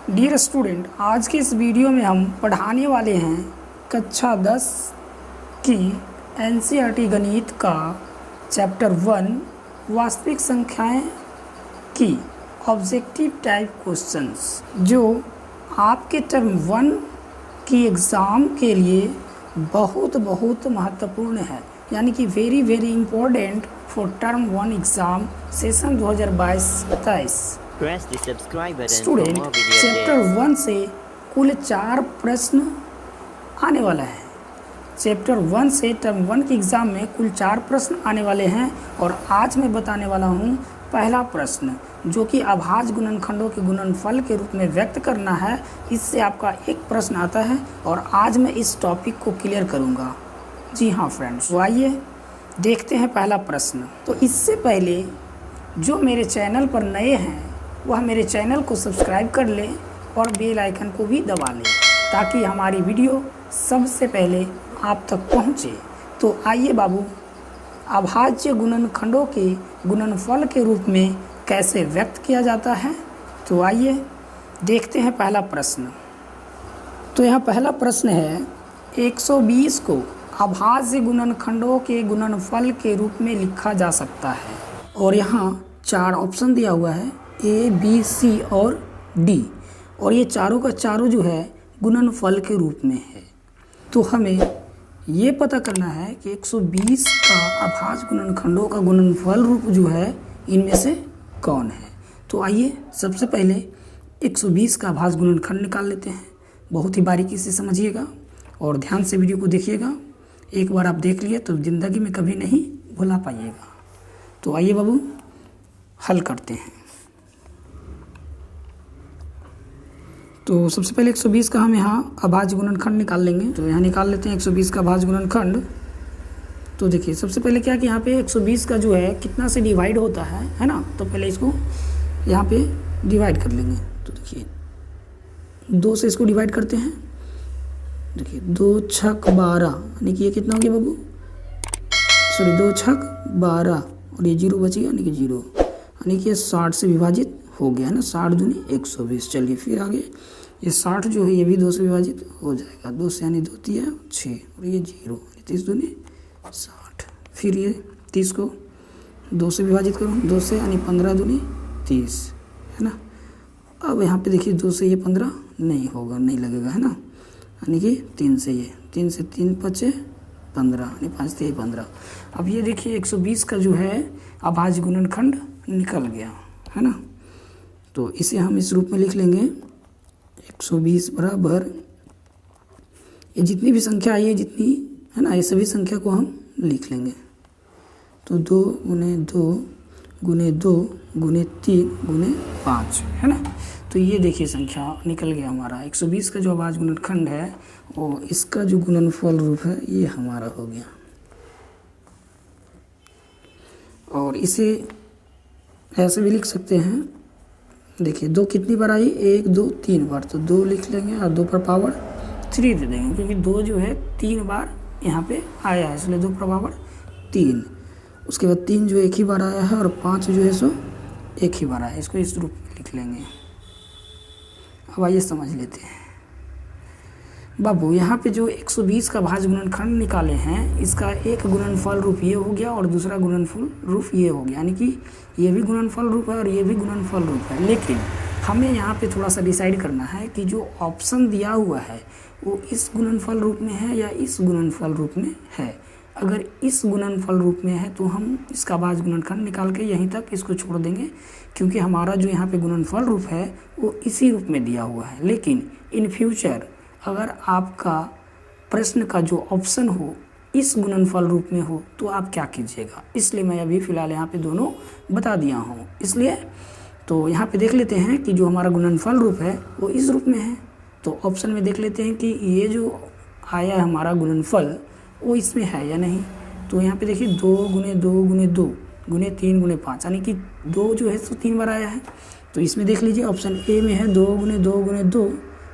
Dear student, आज के इस वीडियो में हम पढ़ाने वाले हैं कक्षा 10 की एनसीईआरटी गणित का चैप्टर 1 वास्तविक संख्याएं की ऑब्जेक्टिव टाइप क्वेश्चंस, जो आपके टर्म 1 की एग्ज़ाम के लिए बहुत महत्वपूर्ण है, यानी कि very important for term 1 exam session 2022-23। Student, chapter 1 से कुल 4 प्रश्न आने वाला है। चैप्टर 1 से टर्म 1 के एग्ज़ाम में कुल 4 प्रश्न आने वाले हैं और आज मैं बताने वाला हूं पहला प्रश्न, जो कि अभाज्य गुणनखंडों के गुणनफल के रूप में व्यक्त करना है। इससे आपका एक प्रश्न आता है और आज मैं इस टॉपिक को क्लियर करूंगा। जी हाँ फ्रेंड्स, तो आइए देखते हैं पहला प्रश्न। तो इससे पहले जो मेरे चैनल पर नए हैं वह मेरे चैनल को सब्सक्राइब कर लें और बेल आइकन को भी दबा लें, ताकि हमारी वीडियो सबसे पहले आप तक पहुंचे। तो आइए बाबू, अभाज्य गुणनखंडों के गुणनफल के रूप में कैसे व्यक्त किया जाता है, तो आइए देखते हैं पहला प्रश्न। तो यहाँ पहला प्रश्न है, 120 को अभाज्य गुणनखंडों के गुणनफल के रूप में लिखा जा सकता है। और यहाँ 4 ऑप्शन दिया हुआ है, A, B, C और D, और ये चारों का चारों जो है गुणनफल के रूप में है। तो हमें ये पता करना है कि 120 का अभाज्य गुणनखंडों का गुणनफल रूप जो है इनमें से कौन है। तो आइए सबसे पहले 120 का अभाज्य गुणनखंड निकाल लेते हैं। बहुत ही बारीकी से समझिएगा और ध्यान से वीडियो को देखिएगा। एक बार आप देख लिए तो ज़िंदगी में कभी नहीं भुला पाइएगा। तो आइए बाबू, हल करते हैं। तो सबसे पहले 120 का हम यहाँ अभाज्य गुणनखंड निकाल लेंगे। तो यहाँ निकाल लेते हैं 120 का अभाज्य गुणनखंड। तो देखिए सबसे पहले क्या कि यहाँ पे 120 का जो है कितना से डिवाइड होता है ना। तो पहले इसको यहाँ पे डिवाइड कर लेंगे। तो देखिए 2 से इसको डिवाइड करते हैं। देखिए 2 छक 12, यानी कि ये कितना हो गया बाबू, सॉरी 2 छक 12 और ये 0 बच गया, यानी कि 0, यानी कि ये 60 से विभाजित हो गया है ना। 60 दूनी 120। चलिए फिर आगे ये 60 जो है ये भी 2 से विभाजित हो जाएगा। 2 से यानी 2 3 6 और ये 0, 30 दूनी 60। फिर ये 30 को 2 से विभाजित करो, 2 से यानी 15 दूनी 30, है ना। अब यहाँ पे देखिए 2 से ये 15 नहीं होगा, नहीं लगेगा, है ना, यानी कि 3 से ये 3 से 3 5 15, यानी 5 से 15। अब ये देखिए 120 का जो है अभाज्य गुणनखंड निकल गया, है ना। तो इसे हम इस रूप में लिख लेंगे, 120 बराबर ये जितनी भी संख्या आई है, जितनी है ना, ये सभी संख्या को हम लिख लेंगे। तो 2 गुने 2 गुने 2 गुने 3 गुने 5, है ना। तो ये देखिए संख्या निकल गया हमारा। 120 का जो अभाज्य गुणनखंड है वो इसका जो गुणनफल रूप है ये हमारा हो गया। और इसे ऐसे भी लिख सकते हैं। देखिए 2 कितनी बार आई, 1 2 3 बार, तो 2 लिख लेंगे और 2 पर पावर 3 दे देंगे, क्योंकि 2 जो है 3 बार यहाँ पे आया है, इसलिए 2 पर पावर 3। उसके बाद 3 जो एक ही बार आया है और 5 जो है सो एक ही बार आया है। इसको इस रूप में लिख लेंगे। अब आइए समझ लेते हैं बाबू। यहाँ पे जो 120 का अभाज्य गुणनखंड निकाले हैं, इसका एक गुणनफल रूप ये हो गया और दूसरा गुणनफल रूप ये हो गया, यानी कि ये भी गुणनफल रूप है और ये भी गुणनफल रूप है। लेकिन हमें यहाँ पे थोड़ा सा डिसाइड करना है कि जो ऑप्शन दिया हुआ है वो इस गुणनफल रूप में है या इस गुणनफल रूप में है। अगर इस गुणनफल रूप में है तो हम इसका अभाज्य गुणनखंड निकाल के यहीं तक इसको छोड़ देंगे, क्योंकि हमारा जो यहाँ पे गुणनफल रूप है वो इसी रूप में दिया हुआ है। लेकिन इन फ्यूचर अगर आपका प्रश्न का जो ऑप्शन हो इस गुणनफल रूप में हो तो आप क्या कीजिएगा, इसलिए मैं अभी फ़िलहाल यहाँ पे दोनों बता दिया हूँ। इसलिए तो यहाँ पे देख लेते हैं कि जो हमारा गुणनफल रूप है वो इस रूप में है। तो ऑप्शन में देख लेते हैं कि ये जो आया है हमारा गुणनफल वो इसमें है या नहीं। तो यहाँ पे देखिए 2 गुने 2 गुने 2 गुने 3 गुने 5, यानी कि 2 जो है तो 3 बार आया है। तो इसमें देख लीजिए ऑप्शन ए में है 2 गुने 2 गुने 2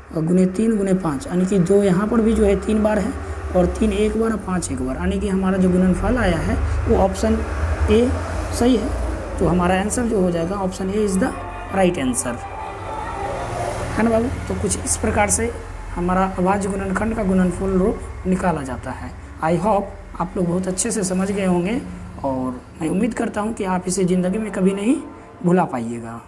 और गुने 3 गुने 5, यानी कि 2 यहाँ पर भी जो है 3 बार है और 3 एक बार और 5 एक बार, यानी कि हमारा जो गुणनफल आया है वो ऑप्शन ए सही है। तो हमारा आंसर जो हो जाएगा option A is the right answer. है ना बाबू। तो कुछ इस प्रकार से हमारा अभाज्य गुणनखंड का गुणनफल रूप निकाला जाता है। आई होप आप लोग बहुत अच्छे से समझ गए होंगे और मैं उम्मीद करता हूँ कि आप इसे ज़िंदगी में कभी नहीं भुला पाइएगा।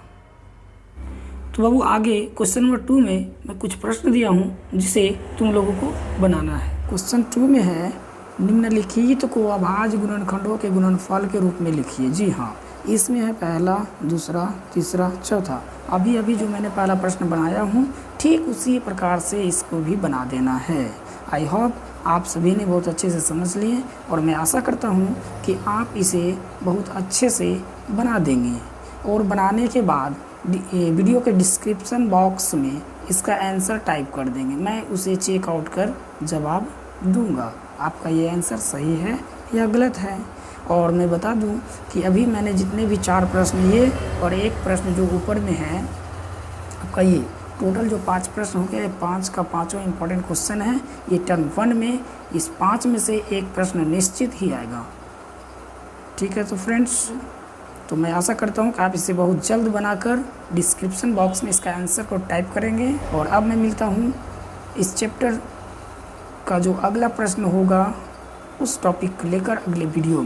तो बाबू आगे क्वेश्चन नंबर 2 में मैं कुछ प्रश्न दिया हूँ जिसे तुम लोगों को बनाना है। क्वेश्चन 2 में है निम्नलिखित को अभाज्य गुणनखंडों के गुणनफल के रूप में लिखिए। जी हाँ, इसमें है पहला, दूसरा, तीसरा, चौथा। अभी जो मैंने पहला प्रश्न बनाया हूँ ठीक उसी प्रकार से इसको भी बना देना है। आई होप आप सभी ने बहुत अच्छे से समझ लिए और मैं आशा करता हूँ कि आप इसे बहुत अच्छे से बना देंगे और बनाने के बाद वीडियो के डिस्क्रिप्शन बॉक्स में इसका आंसर टाइप कर देंगे। मैं उसे चेकआउट कर जवाब दूंगा आपका ये आंसर सही है या गलत है। और मैं बता दूं कि अभी मैंने जितने भी 4 प्रश्न ये और एक प्रश्न जो ऊपर में है आपका, ये टोटल जो 5 प्रश्न हो गए, 5 का 5वां इंपॉर्टेंट क्वेश्चन है। ये टर्म 1 में इस 5 में से एक प्रश्न निश्चित ही आएगा। ठीक है तो फ्रेंड्स, तो मैं आशा करता हूँ कि आप इसे बहुत जल्द बनाकर डिस्क्रिप्शन बॉक्स में इसका आंसर को टाइप करेंगे। और अब मैं मिलता हूँ इस चैप्टर का जो अगला प्रश्न होगा उस टॉपिक को लेकर अगले वीडियो में।